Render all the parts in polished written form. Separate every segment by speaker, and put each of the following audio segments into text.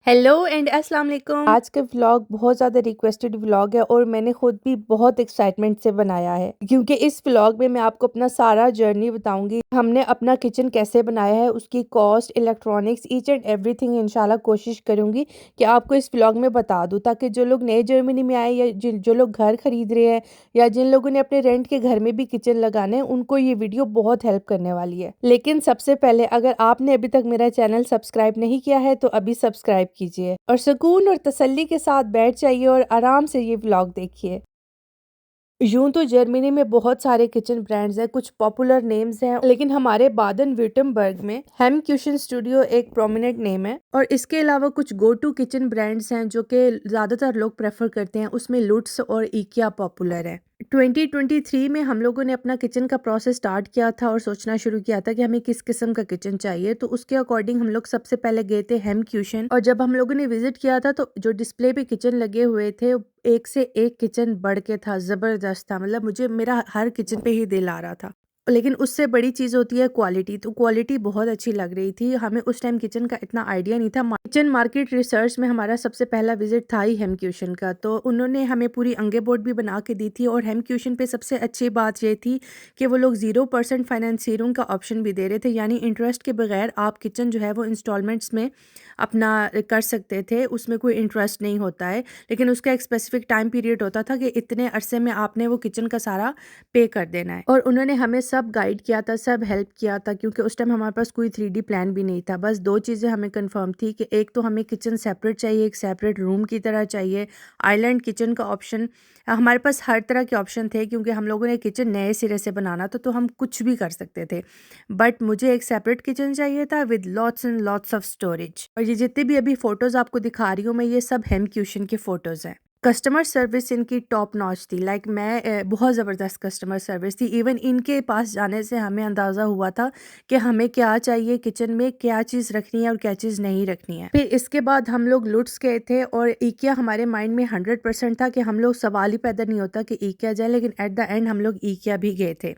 Speaker 1: Hello and अस्सलाम वालेकुम। आज का व्लॉग बहुत ज़्यादा रिक्वेस्टेड व्लॉग है और मैंने खुद भी बहुत एक्साइटमेंट से बनाया है क्योंकि इस व्लॉग में मैं आपको अपना सारा जर्नी बताऊंगी। हमने अपना किचन कैसे बनाया है, उसकी cost, electronics, each and everything इंशाल्लाह कोशिश करूंगी कि आपको इस व्लॉग में बता दूं, ताकि जो लोग नए जर्मनी में आए या जो लोग घर खरीद रहे हैं या जिन लोगों ने अपने रेंट के घर में भी किचन लगाने हैं, उनको ये वीडियो बहुत हेल्प करने वाली है। लेकिन सबसे पहले अगर आपने अभी तक मेरा चैनल सब्सक्राइब नहीं किया है तो अभी सब्सक्राइब कीजिए और सुकून और तसल्ली के साथ बैठ जाइए और आराम से ये व्लॉग देखिए। यूं तो जर्मनी में बहुत सारे किचन ब्रांड्स हैं, कुछ पॉपुलर नेम्स हैं, लेकिन हमारे बादन württemberg में हेम क्यूशन स्टूडियो एक प्रोमिनेंट नेम है। और इसके अलावा कुछ गो टू किचन ब्रांड्स हैं जो कि ज्यादातर लोग प्रेफर करते हैं, उसमें लुट्स और इकिया पॉपुलर है। 2023 में हम लोगों ने अपना किचन का प्रोसेस स्टार्ट किया था और सोचना शुरू किया था कि हमें किस किस्म का किचन चाहिए, तो उसके अकॉर्डिंग हम लोग सबसे पहले गए थे हेम क्यूशन। और जब हम लोगों ने विजिट किया था तो जो डिस्प्ले पे किचन लगे हुए थे, एक से एक किचन बढ़ के था, जबरदस्त था। मतलब मुझे मेरा हर किचन पे ही दिल आ रहा था। लेकिन उससे बड़ी चीज़ होती है क्वालिटी, तो क्वालिटी बहुत अच्छी लग रही थी। हमें उस टाइम किचन का इतना आइडिया नहीं था। किचन मार्केट रिसर्च में हमारा सबसे पहला विजिट था ही हेम क्यूशन का, तो उन्होंने हमें पूरी अंगे बोर्ड भी बना के दी थी। और हेम क्यूशन पे सबसे अच्छी बात ये थी कि वो लोग 0% फाइनेंसिंग का ऑप्शन भी दे रहे थे, यानी इंटरेस्ट के बगैर आप किचन जो है वो इंस्टॉलमेंट्स में अपना कर सकते थे। उसमें कोई इंटरेस्ट नहीं होता है, लेकिन उसका एक स्पेसिफिक टाइम पीरियड होता था कि इतने अरसे में आपने वो किचन का सारा पे कर देना है। और उन्होंने हमें सब गाइड किया था, सब हेल्प किया था, क्योंकि उस टाइम हमारे पास कोई 3D प्लान भी नहीं था। बस दो चीज़ें हमें कंफर्म थी कि एक तो हमें किचन सेपरेट चाहिए, एक सेपरेट रूम की तरह चाहिए, आइलैंड किचन का ऑप्शन। हमारे पास हर तरह के ऑप्शन थे क्योंकि हम लोगों ने किचन नए सिरे से बनाना था, तो हम कुछ भी कर सकते थे। बट मुझे एक सेपरेट किचन चाहिए था with lots and lots of storage. और ये जितने भी अभी फोटोज आपको दिखा रही हूँ मैं, ये सब हेम क्यूशन के फोटोज हैं। कस्टमर सर्विस इनकी टॉप नॉच थी। लाइक मैं बहुत ज़बरदस्त कस्टमर सर्विस थी। इवन इनके पास जाने से हमें अंदाज़ा हुआ था कि हमें क्या चाहिए किचन में, क्या चीज़ रखनी है और क्या चीज़ नहीं रखनी है। फिर इसके बाद हम लोग लुट्स गए थे और इकिया हमारे माइंड में 100% था कि हम लोग, सवाल ही पैदा नहीं होता कि इकिया जाए, लेकिन एट द एंड हम लोग इकिया भी गए थे।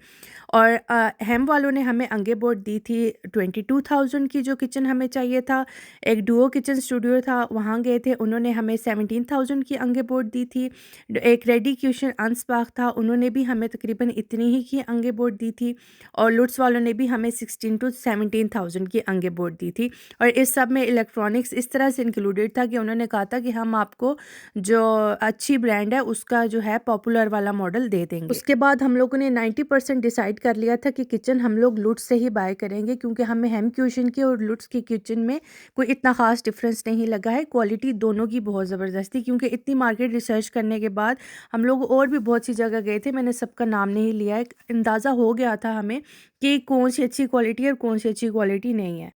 Speaker 1: और हेम वालों ने हमें अंगे बोर्ड दी थी 22,000 की, जो किचन हमें चाहिए था। एक डुओ किचन स्टूडियो था, वहाँ गए थे, उन्होंने हमें 17,000 की अंगे बोर्ड दी थी। एक रेडी क्यूशन अंसबाग था, उन्होंने भी हमें तकरीबन इतनी ही की अंगे बोर्ड दी थी। और लुट्स वालों ने भी हमें 16 to 17,000 की अंगे बोर्ड दी थी। और इस सब में इलेक्ट्रॉनिक्स इस तरह से इंक्लूडेड था कि उन्होंने कहा था कि हम आपको जो अच्छी ब्रांड है उसका जो है पॉपुलर वाला मॉडल दे देंगे। उसके बाद हम लोगों ने 90% डिसाइड कर लिया था कि किचन हम लोग लुट्स से ही बाय करेंगे, क्योंकि हमें हेम क्यूशन की और लुट्स की किचन में कोई इतना खास डिफरेंस नहीं लगा है। क्वालिटी दोनों की बहुत ज़बरदस्त थी, क्योंकि इतनी मार्केट रिसर्च करने के बाद हम लोग और भी बहुत सी जगह गए थे, मैंने सबका नाम नहीं लिया है। अंदाज़ा हो गया था हमें कि कौन सी अच्छी क्वालिटी है और कौन सी अच्छी क्वालिटी नहीं है।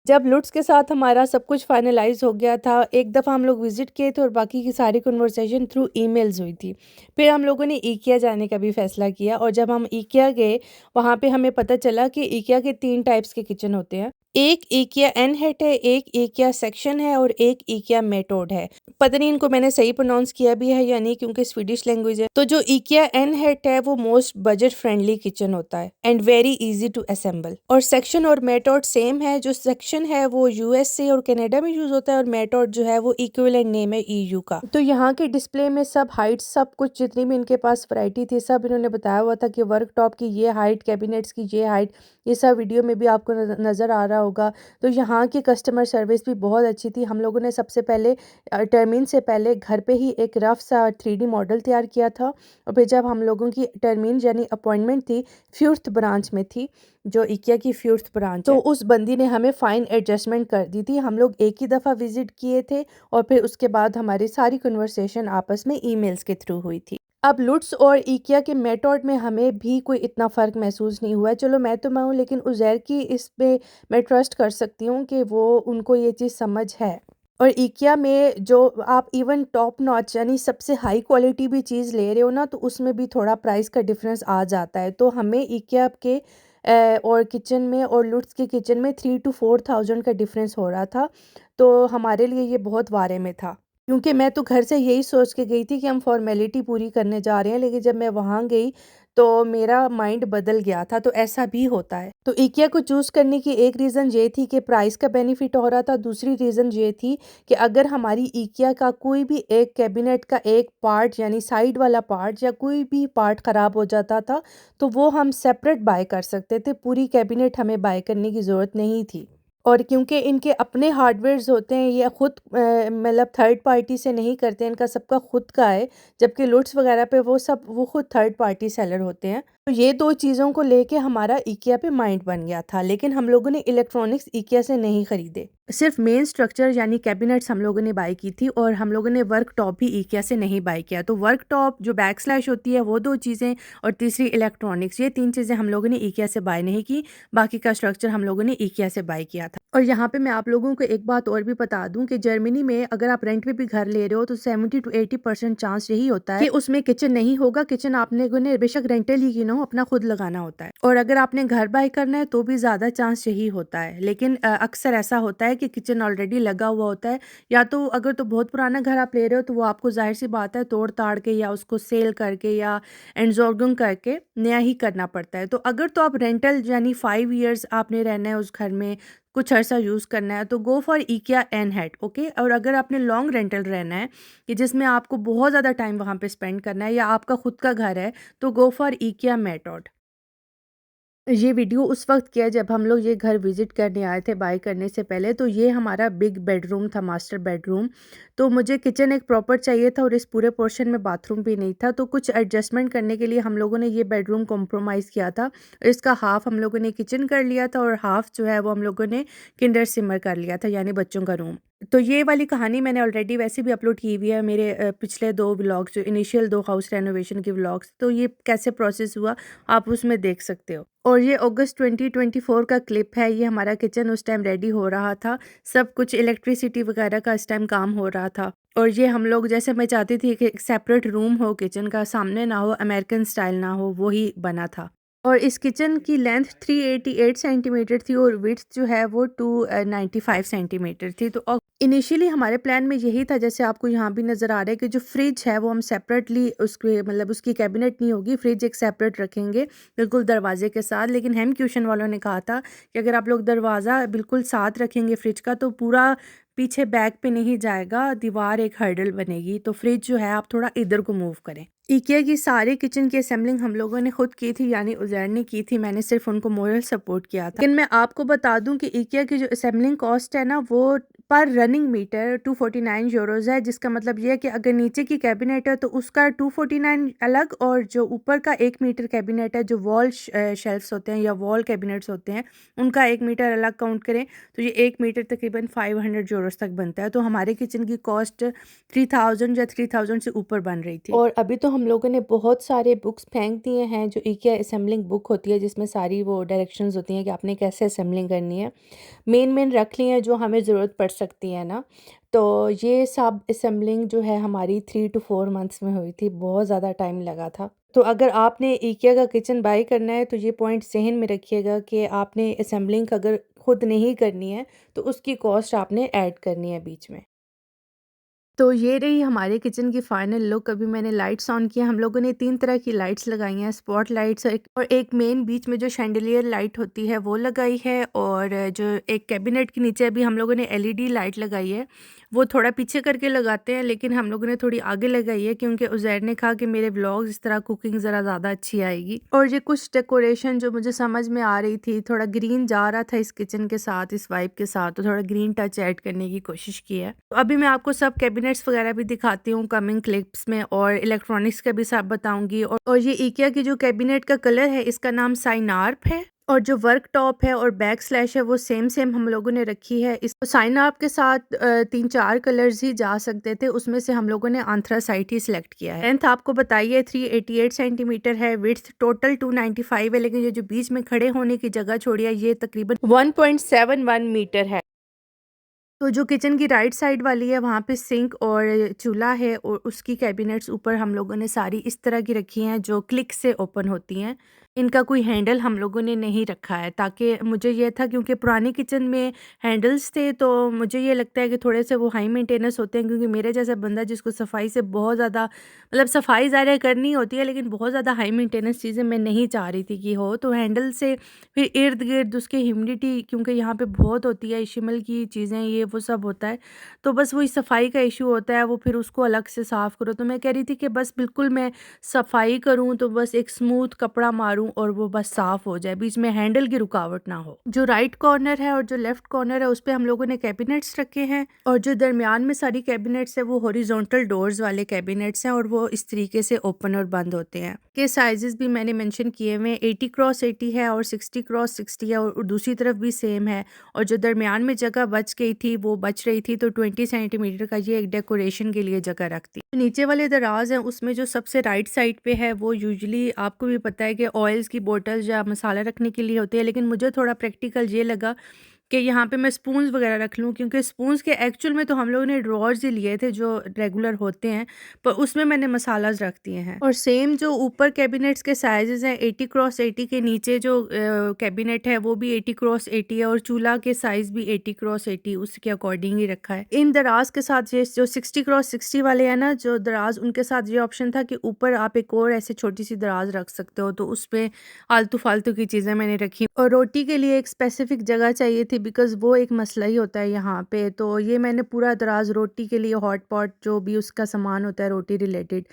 Speaker 1: जब लुट्स के साथ हमारा सब कुछ फाइनलाइज हो गया था, एक दफ़ा हम लोग विजिट किए थे और बाकी की सारी कन्वर्सेशन थ्रू ईमेल्स हुई थी। फिर हम लोगों ने इकिया जाने का भी फैसला किया और जब हम इकिया गए, वहाँ पे हमें पता चला कि इकिया के 3 टाइप्स के किचन होते हैं। एक इकिया एनहेट है, एक इकिया सेक्शन है और एक इकिया मेथड है। पता नहीं इनको मैंने सही प्रोनाउंस किया भी है या नहीं, क्योंकि स्वीडिश लैंग्वेज है। तो जो इकिया एनहेट है वो मोस्ट बजट फ्रेंडली किचन होता है and very easy to assemble. और सेक्शन और मेथड सेम है। जो सेक्शन है वो यूएसए और कनाडा में यूज होता है और मेथड जो है वो इक्विवेलेंट नेम है ईयू का। तो यहाँ के डिस्प्ले में सब हाइट, सब कुछ जितनी भी इनके पास वैरायटी थी, सब इन्होंने बताया हुआ था कि वर्क टॉप की ये हाइट, कैबिनेट्स की ये हाइट, ये सब वीडियो में भी आपको नज़र आ रहा होगा। तो यहाँ की कस्टमर सर्विस भी बहुत अच्छी थी। हम लोगों ने सबसे पहले टर्मिन से पहले घर पे ही एक रफ सा 3D मॉडल तैयार किया था। और फिर जब हम लोगों की टर्मिन यानी अपॉइंटमेंट थी, फ्यूर्थ ब्रांच में थी, जो इकिया की फ्यूर्थ ब्रांच, तो उस बंदी ने हमें फाइन एडजस्टमेंट कर दी थी। हम लोग एक ही दफ़ा विजिट किए थे और फिर उसके बाद हमारी सारी कन्वर्सेशन आपस में ईमेल्स के थ्रू हुई थी। अब लुट्स और इकिया के मेथड में हमें भी कोई इतना फ़र्क महसूस नहीं हुआ है। चलो मैं तो मैं हूँ, लेकिन उज़ैर की इस पे मैं ट्रस्ट कर सकती हूँ कि वो, उनको ये चीज़ समझ है। और इकिया में जो आप इवन टॉप नॉच यानी सबसे हाई क्वालिटी भी चीज़ ले रहे हो ना, तो उसमें भी थोड़ा प्राइस का डिफरेंस आ जाता है। तो हमें इकिया के और किचन में और लुट्स के किचन में 3 to 4,000 का डिफरेंस हो रहा था। तो हमारे लिए ये बहुत वारे में था, क्योंकि मैं तो घर से यही सोच के गई थी कि हम फॉर्मेलिटी पूरी करने जा रहे हैं, लेकिन जब मैं वहाँ गई तो मेरा माइंड बदल गया था। तो ऐसा भी होता है। तो IKEA को चूज़ करने की एक रीज़न ये थी कि प्राइस का बेनिफिट हो रहा था। दूसरी रीज़न ये थी कि अगर हमारी IKEA का कोई भी एक कैबिनेट का एक पार्ट यानी साइड वाला पार्ट या कोई भी पार्ट ख़राब हो जाता था, तो वो हम सेपरेट बाय कर सकते थे। पूरी कैबिनेट हमें बाय करने की ज़रूरत नहीं थी। और क्योंकि इनके अपने हार्डवेयर्स होते हैं, ये खुद मतलब थर्ड पार्टी से नहीं करते हैं, इनका सबका खुद का है। जबकि लुट्स वगैरह पे वो खुद थर्ड पार्टी सेलर होते हैं। तो ये 2 चीज़ों को लेके हमारा IKEA पे माइंड बन गया था। लेकिन हम लोगों ने इलेक्ट्रॉनिक्स IKEA से नहीं खरीदे। सिर्फ मेन स्ट्रक्चर यानी कैबिनेट्स हम लोगों ने बाय की थी और हम लोगों ने वर्क टॉप भी IKEA से नहीं बाय किया। तो वर्क टॉप जो बैक स्लैश होती है वो 2 चीज़ें और तीसरी इलेक्ट्रॉनिक्स, ये 3 चीज़ें हम लोगों ने IKEA से बाय नहीं की। बाकी का स्ट्रक्चर हम लोगों ने IKEA से बाय किया था। और यहाँ पे मैं आप लोगों को एक बात और भी बता दूँ कि जर्मनी में अगर आप रेंट पे भी घर ले रहे हो तो 70 टू 80% चांस यही होता है कि उसमें किचन नहीं होगा। किचन आपने ने बेशक रेंटल ही की ना हो, अपना खुद लगाना होता है। और अगर आपने घर बाय करना है तो भी ज़्यादा चांस यही होता है। लेकिन अक्सर ऐसा होता है कि किचन ऑलरेडी लगा हुआ होता है। या तो अगर तो बहुत पुराना घर आप ले रहे हो तो वो आपको ज़ाहिर सी बात है तोड़ ताड़ के या उसको सेल करके या एंजॉर्गिंग करके नया ही करना पड़ता है। तो अगर तो आप रेंटल यानी 5 ईयर्स आपने रहना है उस घर में, कुछ अर्सा यूज़ करना है, तो गो फॉर IKEA एनहेड, ओके। और अगर आपने लॉन्ग रेंटल रहना है कि जिसमें आपको बहुत ज़्यादा टाइम वहाँ पे स्पेंड करना है या आपका खुद का घर है, तो गो फॉर IKEA मेथड। ये वीडियो उस वक़्त किया जब हम लोग ये घर विज़िट करने आए थे बाय करने से पहले। तो ये हमारा बिग बेडरूम था, मास्टर बेडरूम। तो मुझे किचन एक प्रॉपर चाहिए था और इस पूरे पोर्शन में बाथरूम भी नहीं था। तो कुछ एडजस्टमेंट करने के लिए हम लोगों ने ये बेडरूम कॉम्प्रोमाइज़ किया था। इसका हाफ़ हम लोगों ने किचन कर लिया था और हाफ़ जो है वो हम लोगों ने किंडर सिमर कर लिया था, यानी बच्चों का रूम। तो ये वाली कहानी मैंने ऑलरेडी वैसे भी अपलोड की हुई है मेरे पिछले 2 व्लॉग्स, जो इनिशियल 2 हाउस रेनोवेशन के व्लॉग्स। तो ये कैसे प्रोसेस हुआ आप उसमें देख सकते हो। और ये अगस्त 2024 का क्लिप है। ये हमारा किचन उस टाइम रेडी हो रहा था। सब कुछ इलेक्ट्रिसिटी वगैरह का इस टाइम काम हो रहा था। और ये हम लोग, जैसे मैं चाहती थी कि एक सेपरेट रूम हो किचन का, सामने ना हो, अमेरिकन स्टाइल ना हो, वो ही बना था। और इस किचन की लेंथ 388 सेंटीमीटर थी और विड्थ जो है वो 295 सेंटीमीटर थी। तो इनिशियली हमारे प्लान में यही था, जैसे आपको यहाँ भी नज़र आ रहा है, कि जो फ्रिज है वो हम सेपरेटली उसके मतलब उसकी कैबिनेट नहीं होगी, फ्रिज एक सेपरेट रखेंगे बिल्कुल दरवाजे के साथ। लेकिन हेम क्यूशन वालों ने कहा था कि अगर आप लोग दरवाज़ा बिल्कुल साथ रखेंगे फ्रिज का तो पूरा पीछे बैक पे नहीं जाएगा, दीवार एक हर्डल बनेगी। तो फ्रिज जो है आप थोड़ा इधर को मूव करें। IKEA की सारी किचन की असेंबलिंग हम लोगों ने खुद की थी, यानी उज़ैर ने की थी। मैंने सिर्फ उनको मोरल सपोर्ट किया था। लेकिन मैं आपको बता दूं कि IKEA की जो असेंबलिंग कॉस्ट है ना, वो पर रनिंग मीटर 249 यूरोज है। जिसका मतलब ये है कि अगर नीचे की कैबिनेट है तो उसका 249 अलग, और जो ऊपर का 1 मीटर कैबिनेट है, जो वॉल शेल्फ्स होते हैं या वॉल कैबिनेट्स होते हैं, उनका 1 मीटर अलग काउंट करें तो ये 1 मीटर तकरीबन 500 यूरोज तक बनता है। तो हमारे किचन की कॉस्ट 3000 या 3000 से ऊपर बन रही थी। और अभी तो हम लोगों ने बहुत सारे बुक्स फेंक दिए हैं, जो IKEA असेंबलिंग बुक होती है, जिसमें सारी वो डायरेक्शंस होती हैं कि आपने कैसे असेंबलिंग करनी है। मेन रख ली हैं जो हमें ज़रूरत पड़ सकती है ना। तो ये सब असेंबलिंग जो है हमारी 3 टू 4 मंथ्स में हुई थी। बहुत ज़्यादा टाइम लगा था। तो अगर आपने IKEA का किचन बाय करना है तो ये पॉइंट ज़हन में रखिएगा कि आपने असेंबलिंग अगर खुद नहीं करनी है तो उसकी कॉस्ट आपने ऐड करनी है बीच में। तो ये रही हमारे किचन की फाइनल लुक। अभी मैंने लाइट्स ऑन किया। हम लोगों ने 3 तरह की लाइट्स लगाई हैं, स्पॉट लाइट्स और एक मेन बीच में जो शैंडलियर लाइट होती है वो लगाई है। और जो एक कैबिनेट के नीचे अभी हम लोगों ने LED लाइट लगाई है, वो थोड़ा पीछे करके लगाते हैं, लेकिन हम लोगों ने थोड़ी आगे लगाई है क्योंकि उज़ैर ने कहा कि मेरे व्लॉग्स इस तरह कुकिंग ज़रा ज़्यादा अच्छी आएगी। और ये कुछ डेकोरेशन जो मुझे समझ में आ रही थी, थोड़ा ग्रीन जा रहा था इस किचन के साथ, इस वाइब के साथ, तो थोड़ा ग्रीन टच ऐड करने की कोशिश की है। तो अभी मैं आपको सब कैबिनेट्स वगैरह भी दिखाती हूँ कमिंग क्लिप्स में, और इलेक्ट्रॉनिक्स का भी सब बताऊंगी। और ये IKEA की जो कैबिनेट का कलर है, इसका नाम साइनार्प है। और जो वर्क टॉप है और बैक स्लैश है वो सेम हम लोगों ने रखी है। इस साइनार्प के साथ 3-4 कलर्स ही जा सकते थे, उसमें से हम लोगों ने एंथ्रासाइट ही सिलेक्ट किया है। लेंथ आपको बताइए 388 सेंटीमीटर है, विड्थ टोटल 295 है, लेकिन ये जो बीच में खड़े होने की जगह छोड़ी है ये तकरीबन 1.71 मीटर है। तो जो किचन की राइट साइड वाली है वहाँ पे सिंक और चूल्हा है, और उसकी कैबिनेट्स ऊपर हम लोगों ने सारी इस तरह की रखी हैं जो क्लिक से ओपन होती हैं। इनका कोई हैंडल हम लोगों ने नहीं रखा है, ताकि मुझे ये था, क्योंकि पुरानी किचन में हैंडल्स थे, तो मुझे ये लगता है कि थोड़े से वो हाई मेंटेनेंस होते हैं, क्योंकि मेरे जैसा बंदा जिसको सफाई से बहुत ज़्यादा, मतलब सफाई ज़ाहिर है करनी होती है, लेकिन बहुत ज़्यादा हाई मेंटेनेंस चीज़ें मैं नहीं चाह रही थी कि हो, तो हैंडल से फिर इर्द गिर्द उसकी ह्यूमिडिटी, क्योंकि यहाँ पे बहुत होती है, शिमल की चीज़ें ये वो सब होता है, तो बस वही सफाई का इशू होता है, वो फिर उसको अलग से साफ़ करो। तो मैं कह रही थी कि बस बिल्कुल मैं सफाई करूँ तो बस एक स्मूथ कपड़ा मारूँ और वो बस साफ हो जाए, बीच में हैंडल की रुकावट ना हो। जो राइट कॉर्नर है और जो लेफ्ट कॉर्नर है उस पे हम लोगों ने कैबिनेट्स रखे हैं, और जो दरमियान में सारी कैबिनेट्स है वो हॉरिजॉन्टल डोर्स वाले कैबिनेट्स हैं, और वो इस तरीके से ओपन और बंद होते हैं। के साइजेस भी मैंने मेंशन किए हुए हैं, 80x80 है और 60x60 है, और दूसरी तरफ भी सेम है, और जो दरमियान में जगह बच गई थी वो बच रही थी, तो 20 सेंटीमीटर का ये एक डेकोरेशन के लिए जगह रखती। नीचे वाले दराज हैं उसमें जो सबसे राइट साइड पे है वो यूजुअली आपको भी पता है कि ऑयल्स की बोतल या मसाला रखने के लिए होती है, लेकिन मुझे थोड़ा प्रैक्टिकल ये लगा कि यहाँ पे मैं स्पून्स वगैरह रख लूँ, क्योंकि स्पून्स के एक्चुअल में तो हम लोगों ने ड्रॉर्स ही लिए थे जो रेगुलर होते हैं, पर उसमें मैंने मसालाज रख दिए हैं। और सेम जो ऊपर कैबिनेट्स के साइजेस हैं 80x80 के नीचे जो कैबिनेट है वो भी 80x80 है, और चूल्हा के साइज भी 80x80 उसके अकॉर्डिंग ही रखा है। इन दराज के साथ ये जो 60x60 वाले हैं ना जो दराज, उनके साथ ये ऑप्शन था कि ऊपर आप एक और ऐसे छोटी सी दराज रख सकते हो, तो उसपे आलतू फालतू की चीज़ें मैंने रखी, और रोटी के लिए एक स्पेसिफिक जगह चाहिए थी, बिकॉज़ वो एक मसला ही होता है यहाँ पे, तो ये मैंने पूरा दराज रोटी के लिए हॉट पॉट जो भी उसका सामान होता है रोटी रिलेटेड,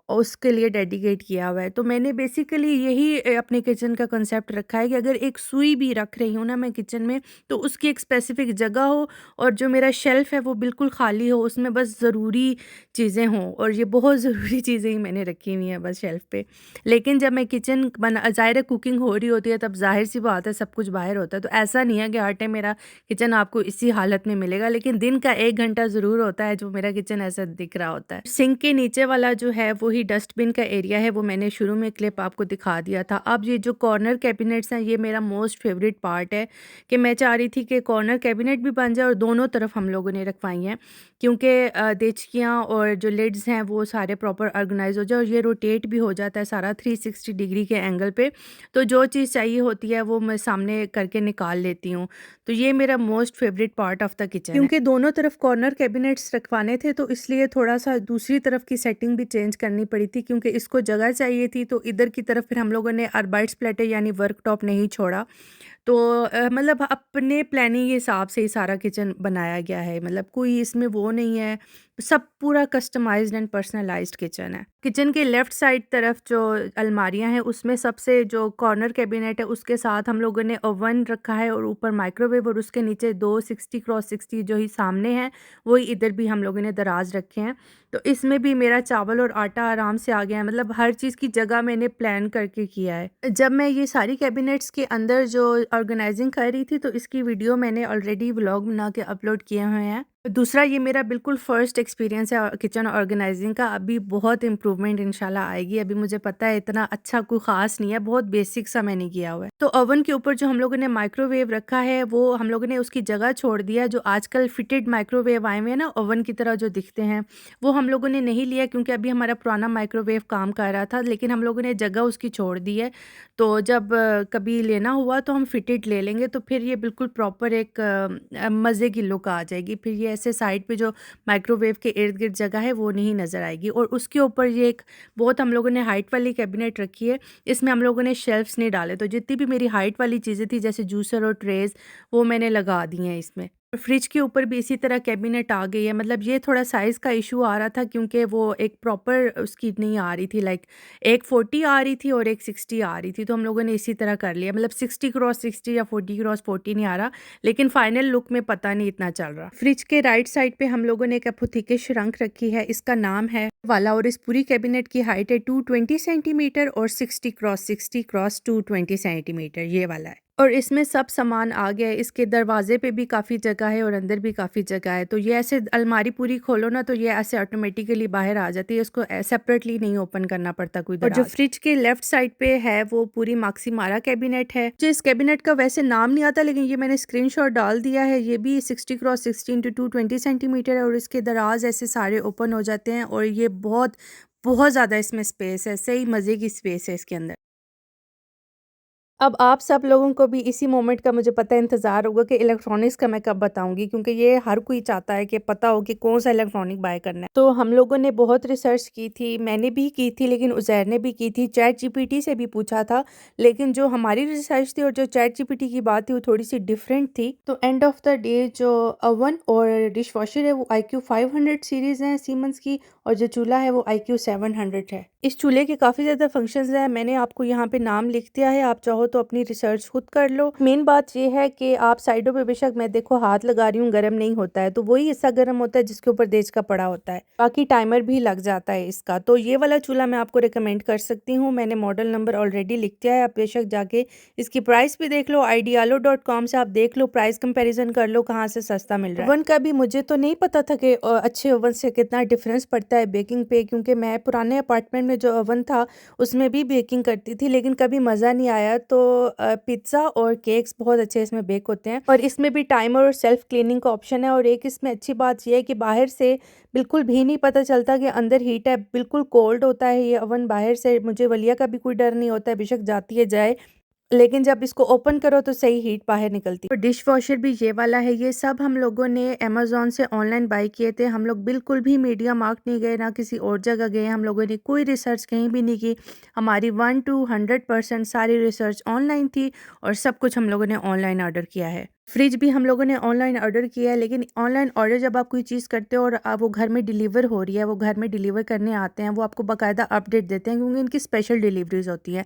Speaker 1: उसके लिए डेडिकेट किया हुआ है। तो मैंने बेसिकली यही अपने किचन का कॉन्सेप्ट रखा है कि अगर एक सुई भी रख रही हूँ ना मैं किचन में, तो उसकी एक स्पेसिफिक जगह हो, और जो मेरा शेल्फ है वो बिल्कुल खाली हो, उसमें बस ज़रूरी चीज़ें हों, और ये बहुत ज़रूरी चीज़ें ही मैंने रखी हुई हैं बस शेल्फ पे। लेकिन जब मैं किचन बना, ज़ाहिर है कुकिंग हो रही होती है, तब ज़ाहिर सी बात है सब कुछ बाहर होता है, तो ऐसा नहीं है कि हर टाइम मेरा किचन आपको इसी हालत में मिलेगा, लेकिन दिन का 1 घंटा ज़रूर होता है जो मेरा किचन ऐसा दिख रहा होता है। सिंक के नीचे वाला जो है वो ही डस्टबिन का एरिया है, वो मैंने शुरू में क्लिप आपको दिखा दिया था। अब ये जो कॉर्नर कैबिनेट्स हैं ये मेरा मोस्ट फेवरेट पार्ट है, कि मैं चाह रही थी कि कॉर्नर कैबिनेट भी बन जाए और दोनों तरफ हम लोगों ने रखवाई हैं, क्योंकि देचकियाँ और जो लिड्स हैं वो सारे प्रॉपर ऑर्गेनाइज हो जाए, और ये रोटेट भी हो जाता है सारा 360 डिग्री के एंगल पे, तो जो चीज़ चाहिए होती है वो मैं सामने करके निकाल लेती हूँ। तो ये मेरा most favourite part of the kitchen है। क्योंकि दोनों तरफ कॉर्नर कैबिनेट्स रखवाने थे, तो इसलिए थोड़ा-सा दूसरी तरफ की सेटिंग भी चेंज करनी पड़ी थी, क्योंकि इसको जगह चाहिए थी, तो इधर की तरफ फिर हम लोगों ने अर्बाइट्स प्लेटें यानी वर्कटॉप नहीं छोड़ा। तो मतलब अपने प्लानिंग के हिसाब से ही सारा किचन बनाया गया है, मतलब कोई इसमें वो नहीं है, सब पूरा कस्टमाइज्ड एंड पर्सनलाइज्ड किचन है। किचन के लेफ्ट साइड तरफ जो अलमारियां हैं उसमें सबसे जो कॉर्नर कैबिनेट है उसके साथ हम लोगों ने ओवन रखा है, और ऊपर माइक्रोवेव, और उसके नीचे 2 60x60 जो ही सामने हैं वही इधर भी हम लोगों ने दराज रखे हैं। तो इसमें भी मेरा चावल और आटा आराम से आ गया है, मतलब हर चीज़ की जगह मैंने प्लान करके किया है। जब मैं ये सारी कैबिनेट्स के अंदर जो ऑर्गेनाइजिंग कर रही थी, तो इसकी वीडियो मैंने ऑलरेडी व्लॉग बना के अपलोड किए हुए हैं। दूसरा ये मेरा बिल्कुल फर्स्ट एक्सपीरियंस है किचन ऑर्गेनाइजिंग का, अभी बहुत इम्प्रूवमेंट इंशाल्लाह आएगी। अभी मुझे पता है इतना अच्छा कोई ख़ास नहीं है, बहुत बेसिक सा मैंने किया हुआ है। तो ओवन के ऊपर जो हम लोगों ने माइक्रोवेव रखा है वो हम लोगों ने उसकी जगह छोड़ दिया, जो आजकल फिटेड माइक्रोवेव आए हुए हैं ना ओवन की तरह जो दिखते हैं, वो हम लोगों ने नहीं लिया, क्योंकि अभी हमारा पुराना माइक्रोवेव काम कर रहा था, लेकिन हम लोगों ने जगह उसकी छोड़ दी है। तो जब कभी लेना हुआ तो हम फिटेड ले लेंगे, तो फिर ये बिल्कुल प्रॉपर एक मज़े की लुक आ जाएगी। फिर ये ऐसे साइड पे जो माइक्रोवेव के इर्द गिर्द जगह है वो नहीं नज़र आएगी। और उसके ऊपर ये एक बहुत हम लोगों ने हाइट वाली कैबिनेट रखी है, इसमें हम लोगों ने शेल्फ्स नहीं डाले, तो जितनी भी मेरी हाइट वाली चीज़ें थी जैसे जूसर और ट्रेज वो मैंने लगा दी हैं इसमें। फ्रिज के ऊपर भी इसी तरह कैबिनेट आ गई है, मतलब ये थोड़ा साइज़ का इशू आ रहा था, क्योंकि वो एक प्रॉपर उसकी नहीं आ रही थी, लाइक एक 40 आ रही थी और एक 60 आ रही थी, तो हम लोगों ने इसी तरह कर लिया, मतलब 60x60 या 40x40 नहीं आ रहा, लेकिन फाइनल लुक में पता नहीं इतना चल रहा। फ्रिज के राइट साइड पे हम लोगों ने एक एपोथिके रंक रखी है, इसका नाम है वाला, और इस पूरी कैबिनेट की हाइट है 220 सेंटीमीटर और 60x60x220 सेंटीमीटर ये वाला है। और इसमें सब सामान आ गया है, इसके दरवाजे पे भी काफ़ी जगह है और अंदर भी काफ़ी जगह है, तो ये ऐसे अलमारी पूरी खोलो ना तो ये ऐसे ऑटोमेटिकली बाहर आ जाती है, इसको सेपरेटली नहीं ओपन करना पड़ता कोई दराज। और जो फ्रिज के लेफ्ट साइड पे है वो पूरी माक्सीमारा कैबिनेट है, जो इस कैबिनेट का वैसे नाम नहीं आता, लेकिन ये मैंने स्क्रीनशॉट डाल दिया है। ये भी 60x60 इंटू 220 सेंटीमीटर है, और इसके दराज ऐसे सारे ओपन हो जाते हैं, और ये बहुत बहुत ज़्यादा इसमें स्पेस है, सही मज़े की स्पेस है इसके अंदर। अब आप सब लोगों को भी इसी मोमेंट का मुझे पता है इंतज़ार होगा कि इलेक्ट्रॉनिक्स का मैं कब बताऊँगी, क्योंकि ये हर कोई चाहता है कि पता हो कि कौन-सा इलेक्ट्रॉनिक बाय करना है। तो हम लोगों ने बहुत रिसर्च की थी, मैंने भी की थी लेकिन उज़ैर ने भी की थी, चैट जीपीटी से भी पूछा था। लेकिन जो हमारी रिसर्च थी और जो चैट जीपीटी की बात थी वो थोड़ी-सी डिफरेंट थी। तो एंड ऑफ द डे जो ओवन और डिश वॉशर है वो आईक्यू 500 सीरीज़ है सीमेंस की, और जो चूल्हा है वो आईक्यू 700 है। इस चूल्हे के काफ़ी ज़्यादा फंक्शंस हैं, मैंने आपको यहाँ पे नाम लिख दिया है, आप चाहो तो अपनी रिसर्च खुद कर लो। मेन बात ये है कि आप साइडों पे बेशक मैं देखो हाथ लगा रही हूँ, गर्म नहीं होता है, तो वही हिस्सा गर्म होता है जिसके ऊपर देज का पड़ा होता है, बाकी टाइमर भी लग जाता है इसका। तो ये वाला चूल्हा मैं आपको रिकमेंड कर सकती हूँ, मैंने मॉडल नंबर ऑलरेडी लिख दिया है, आप बेशक जाके इसकी प्राइस भी देख लो, idealo.com से आप देख लो, प्राइस कंपेरिजन कर लो कहाँ से सस्ता मिल रहा है। ओवन का भी मुझे तो नहीं पता था कि अच्छे ओवन से कितना डिफरेंस पड़ता है बेकिंग पे, क्योंकि मैं पुराने अपार्टमेंट में जो ओवन था उसमें भी बेकिंग करती थी, लेकिन कभी मज़ा नहीं आया। तो पिज़्ज़ा और केक्स बहुत अच्छे इसमें बेक होते हैं, और इसमें भी टाइमर और सेल्फ क्लीनिंग का ऑप्शन है। और एक इसमें अच्छी बात यह है कि बाहर से बिल्कुल भी नहीं पता चलता कि अंदर हीट है, बिल्कुल कोल्ड होता है ये ओवन बाहर से। मुझे वलिया का भी कोई डर नहीं होता है, बेशक जाती है जाए, लेकिन जब इसको ओपन करो तो सही हीट बाहर निकलती है। और डिश वॉशर भी ये वाला है, ये सब हम लोगों ने अमेज़न से ऑनलाइन बाय किए थे। हम लोग बिल्कुल भी मीडिया मार्क्ट नहीं गए, ना किसी और जगह गए, हम लोगों ने कोई रिसर्च कहीं भी नहीं की। हमारी 1 to 100% सारी रिसर्च ऑनलाइन थी, और सब कुछ हम लोगों ने ऑनलाइन ऑर्डर किया है। फ्रिज भी हम लोगों ने ऑनलाइन ऑर्डर किया है, लेकिन ऑनलाइन ऑर्डर जब आप कोई चीज़ करते हो और वो घर में डिलीवर हो रही है, वो घर में डिलीवर करने आते हैं, वो आपको बाकायदा अपडेट देते हैं, क्योंकि इनकी स्पेशल डिलीवरीज होती हैं।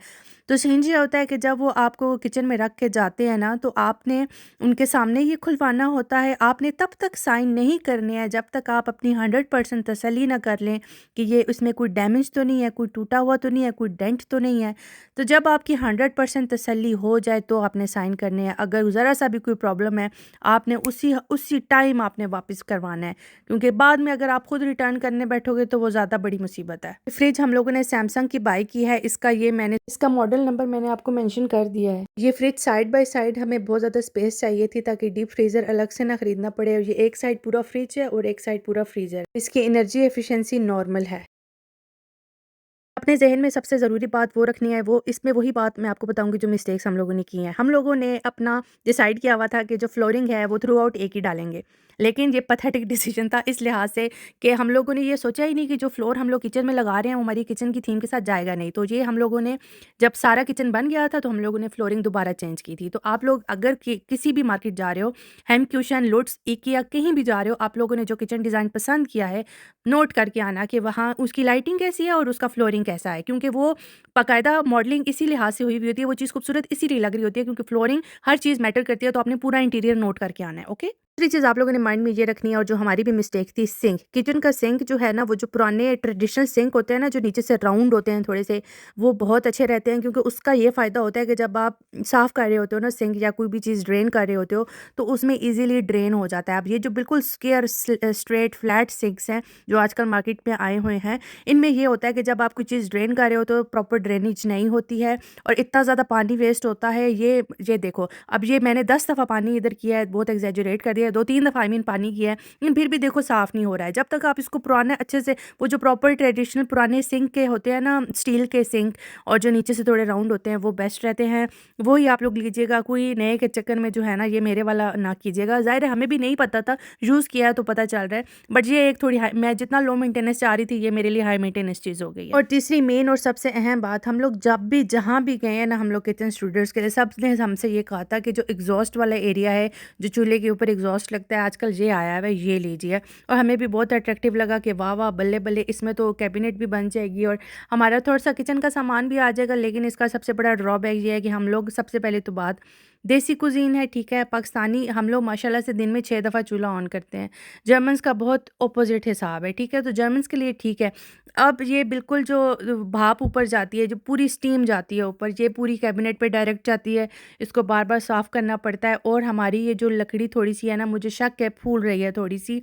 Speaker 1: तो सीन ये होता है कि जब वो आपको किचन में रख के जाते हैं ना, तो आपने उनके सामने ये खुलवाना होता है, आपने तब तक साइन नहीं करने हैं जब तक आप अपनी 100% तसल्ली ना कर लें कि ये उसमें कोई डैमेज तो नहीं है, कोई टूटा हुआ तो नहीं है, कोई डेंट तो नहीं है। तो जब आपकी 100% तसल्ली हो जाए तो आपने साइन करने हैं। अगर ज़रा सा भी कोई प्रॉब्लम है, आपने उसी उसी टाइम आपने वापस करवाना है, क्योंकि बाद में अगर आप खुद रिटर्न करने बैठोगे तो वो ज़्यादा बड़ी मुसीबत है। फ्रिज हम लोगों ने सैमसंग की बाई की है, इसका मॉडल नंबर मैंने आपको मेंशन कर दिया है। ये फ्रिज साइड बाय साइड हमें बहुत ज़्यादा स्पेस चाहिए थी, ताकि डीप फ्रीज़र अलग से ना खरीदना पड़े। और ये एक साइड पूरा फ्रिज है और एक साइड पूरा फ्रीज़र। इसकी एनर्जी एफिशिएंसी नॉर्मल है। अपने ज़हन में सबसे ज़रूरी बात वो रखनी है, वो इसमें वही बात मैं आपको बताऊँगी जो मिस्टेक्स हम लोगों ने की हैं। हम लोगों ने अपना डिसाइड किया हुआ था कि जो फ्लोरिंग है वो थ्रू आउट एक ही डालेंगे। लेकिन ये पैथेटिक डिसीजन था इस लिहाज से कि हम लोगों ने ये सोचा ही नहीं कि जो फ्लोर हम लोग किचन में लगा रहे हैं वो हमारी किचन की थीम के साथ जाएगा नहीं। तो ये हम लोगों ने, जब सारा किचन बन गया था तो हम लोगों ने फ्लोरिंग दोबारा चेंज की थी। तो आप लोग अगर किसी भी मार्केट जा रहे हो, हेम क्यूशन, लुड्स, इकिया कहीं भी जा रहे हो, आप लोगों ने जो किचन डिज़ाइन पसंद किया है, नोट करके आना कि वहाँ उसकी लाइटिंग कैसी है और उसका फ्लोरिंग कैसा है, क्योंकि वो बाकायदा मॉडलिंग इसी लिहाज से हुई हुई होती है, वो चीज़ खूबसूरत इसीलिए लग रही होती है क्योंकि फ्लोरिंग हर चीज़ मैटर करती है। तो आपने पूरा इंटीरियर नोट करके आना है, ओके। दूसरी चीज़ आप लोगों ने माइंड में ये रखनी है, और जो हमारी भी मिस्टेक थी, सिंक, किचन का सिंक जो है ना, वो जो पुराने ट्रेडिशनल सिंक होते हैं ना, जो नीचे से राउंड होते हैं थोड़े से, वो बहुत अच्छे रहते हैं, क्योंकि उसका ये फ़ायदा होता है कि जब आप साफ़ कर रहे होते हो ना सिंक, या कोई भी चीज़ ड्रेन कर रहे होते हो, तो उसमें ईजिली ड्रेन हो जाता है। अब ये जो बिल्कुल स्क्वायर स्ट्रेट फ्लैट सिंक्स हैं जो आजकल मार्केट में आए हुए हैं, इनमें ये होता है कि जब आप कोई चीज़ ड्रेन कर रहे हो तो प्रॉपर ड्रेनेज नहीं होती है, और इतना ज़्यादा पानी वेस्ट होता है। ये देखो, अब ये मैंने 10 दफ़ा पानी इधर किया है, बहुत एग्जैजरेट कर दिया है, 2-3 दफ़ा आई मीन पानी किया है, लेकिन फिर भी देखो साफ़ नहीं हो रहा है। जब तक आप इसको पुराने अच्छे से, वो जो प्रॉपर ट्रेडिशनल पुराने सिंक के होते हैं ना, स्टील के सिंक, और जो नीचे से थोड़े राउंड होते हैं, वो बेस्ट रहते हैं, वो ही आप लोग लीजिएगा। कोई नए के चक्कर में जो है ना, ये मेरे वाला ना कीजिएगा। ज़ाहिर है हमें भी नहीं पता था, यूज़ किया है तो पता चल रहा है, बट ये एक थोड़ी हाई, मैं जितना लो मेंटेनेंस चाह रही थी, ये मेरे लिए हाई मेंटेनेंस चीज़ हो गई है। और तीसरी मेन और सबसे अहम बात, हम लोग जब भी जहाँ भी गए हैं ना, हम लोग किचन स्टूडियोज़ के लिए, सबने हमसे ये कहा था कि जो एग्जॉस्ट वाला एरिया है, जो चूल्हे के ऊपर एग्जॉस्ट लगता है, आजकल ये आया है, ये लीजिए। और हमें भी बहुत अट्रैक्टिव लगा कि वाह वाह, बल्ले बल्ले, इसमें तो कैबिनेट भी बन जाएगी और हमारा थोड़ा सा किचन का सामान भी आ जाएगा। लेकिन इसका सबसे बड़ा ड्रॉबैक ये है कि हम लोग, सबसे पहले तो बात, देसी कुजीन है, ठीक है, पाकिस्तानी, हम लोग माशाल्लाह से दिन में 6 दफ़ा चूल्हा ऑन करते हैं। जर्मन्स का बहुत अपोजिट हिसाब है, ठीक है, तो जर्मन्स के लिए ठीक है। अब ये बिल्कुल जो भाप ऊपर जाती है, जो पूरी स्टीम जाती है ऊपर, ये पूरी कैबिनेट पे डायरेक्ट जाती है, इसको बार बार साफ़ करना पड़ता है। और हमारी ये जो लकड़ी थोड़ी सी है ना, मुझे शक है फूल रही है थोड़ी सी,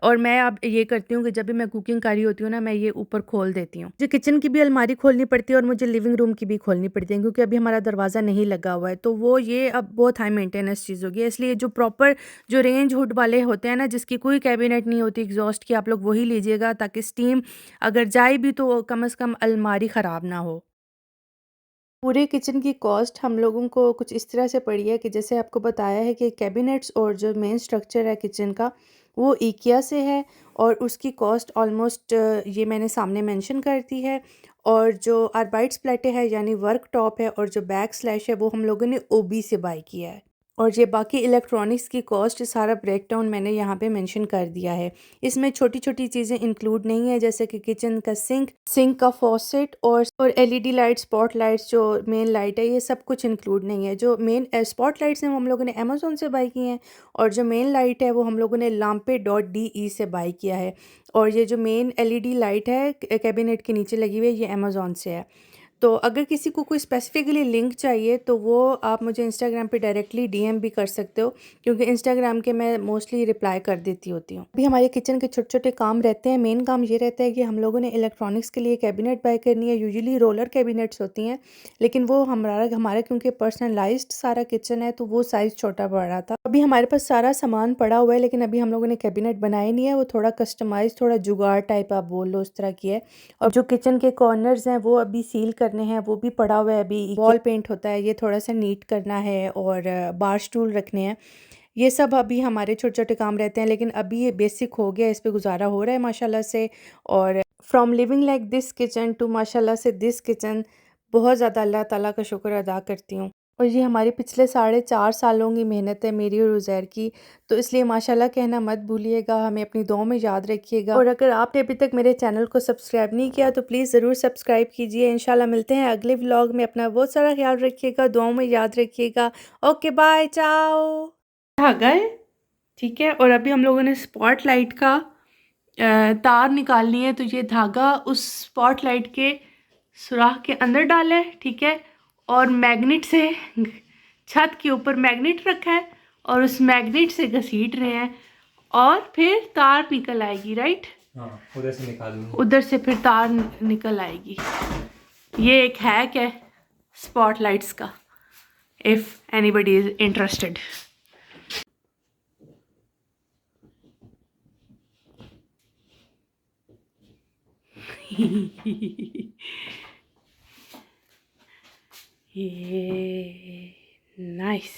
Speaker 1: और मैं अब ये करती हूँ कि जब भी मैं कुकिंग कर रही होती हूँ ना, मैं ये ऊपर खोल देती हूँ। मुझे किचन की भी अलमारी खोलनी पड़ती है और मुझे लिविंग रूम की भी खोलनी पड़ती है, क्योंकि अभी हमारा दरवाज़ा नहीं लगा हुआ है, तो वो ये अब बहुत हाई मेंटेनेंस चीज़ होगी। इसलिए जो प्रॉपर, जो रेंज हुड वाले होते हैं ना, जिसकी कोई कैबिनेट नहीं होती एग्जॉस्ट की, आप लोग वही लीजिएगा, ताकि स्टीम अगर जाए भी तो कम से कम अलमारी ख़राब ना हो। पूरे किचन की कॉस्ट हम लोगों को कुछ इस तरह से पड़ी है कि जैसे आपको बताया है कि कैबिनेट्स और जो मेन स्ट्रक्चर है किचन का वो IKEA से है और उसकी कॉस्ट ऑलमोस्ट ये मैंने सामने मेंशन कर दी है। और जो आर्बाइट्स प्लेटें है यानी वर्क टॉप है और जो बैक स्लैश है वो हम लोगों ने OB से बाय किया है। और ये बाकी इलेक्ट्रॉनिक्स की कॉस्ट सारा ब्रेकडाउन मैंने यहाँ पे मेंशन कर दिया है। इसमें छोटी-छोटी चीज़ें इंक्लूड नहीं है जैसे कि किचन का सिंक का फॉसेट और LED लाइट, स्पॉट लाइट्स जो मेन लाइट है ये सब कुछ इंक्लूड नहीं है। जो मेन स्पॉट लाइट्स हैं वो हम लोगों ने अमेज़न से बाय की हैं और जो मेन लाइट है वो हम लोगों ने lampe.de से बाय किया है। और ये जो मेन LED लाइट है कैबिनेट के नीचे लगी हुई है ये अमेज़न से है। तो अगर किसी को कोई स्पेसिफिकली लिंक चाहिए तो वो आप मुझे इंस्टाग्राम पे डायरेक्टली DM भी कर सकते हो क्योंकि इंस्टाग्राम के मैं मोस्टली रिप्लाई कर देती होती हूँ। अभी हमारे किचन के छोटे-छोटे काम रहते हैं। मेन काम ये रहता है कि हम लोगों ने इलेक्ट्रॉनिक्स के लिए कैबिनेट बाय करनी है। यूजुअली रोलर कैबिनेट्स होती हैं लेकिन वो हमारा हमारा क्योंकि पर्सनलाइज्ड सारा किचन है तो वो साइज़ छोटा पड़ रहा था। अभी हमारे पास सारा सामान पड़ा हुआ है लेकिन अभी हम लोगों ने कैबिनेट बनाए नहीं है। वो थोड़ा कस्टमाइज़ थोड़ा जुगाड़ टाइप आप बोल लो उस तरह की है। और जो किचन के कॉर्नर्स हैं वो अभी सील करने हैं, वो भी पड़ा हुआ है। अभी वॉल पेंट होता है ये थोड़ा सा नीट करना है और बार स्टूल रखने हैं। ये सब अभी हमारे छोटे-छोटे काम रहते हैं लेकिन अभी ये बेसिक हो गया, इस पे गुज़ारा हो रहा है माशाल्लाह से। और from living like this kitchen to माशाल्लाह से दिस किचन बहुत ज़्यादा अल्लाह ताला का शुक्र अदा करती हूँ। और ये हमारे पिछले 4.5 सालों की मेहनत है मेरी और उज़ैर की, तो इसलिए माशाल्लाह कहना मत भूलिएगा, हमें अपनी दुआओं में याद रखिएगा। और अगर आपने अभी तक मेरे चैनल को सब्सक्राइब नहीं किया तो प्लीज़ ज़रूर सब्सक्राइब कीजिए। इंशाल्लाह मिलते हैं अगले व्लॉग में। अपना बहुत सारा ख्याल रखिएगा, दुआओं में याद रखिएगा। ओके बाय, चाओ। धागा है, ठीक है। और अभी हम लोगों ने स्पॉट लाइट का तार निकालनी है तो ये धागा उस स्पॉट लाइट के सुराख के अंदर डाला है, ठीक है। और मैग्नेट से छत के ऊपर मैग्नेट रखा है और उस मैग्नेट से घसीट रहे हैं और फिर तार निकल आएगी, राइट। हाँ, उधर से निकालूंगी, उधर से फिर तार निकल आएगी। ये एक हैक है स्पॉट लाइट्स का, इफ एनीबडी इज इंटरेस्टेड। ये नाइस।